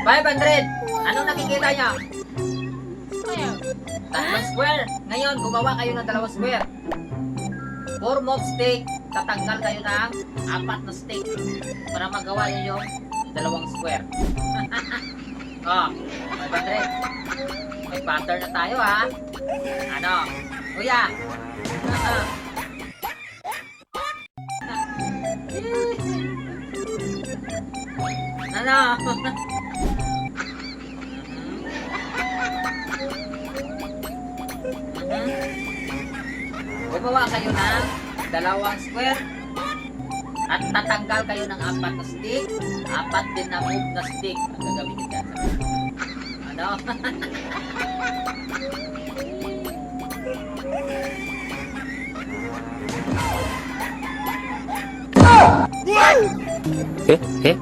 500. Anong nakikita niyo? Square. Tatlong square. Ngayon, gumawa kayo ng dalawang square. Form of stick. Tatanggal kayo ng 4 na stick para magawa niyo yung dalawang square. Oh, 500. May pattern na tayo ha. Ano? Kuya. Ano? Gumawa kayo ng dalawang square at tatanggal kayo ng 4 na stick, 4 din na move na stick ang gagawin dyan sa ano? Eh?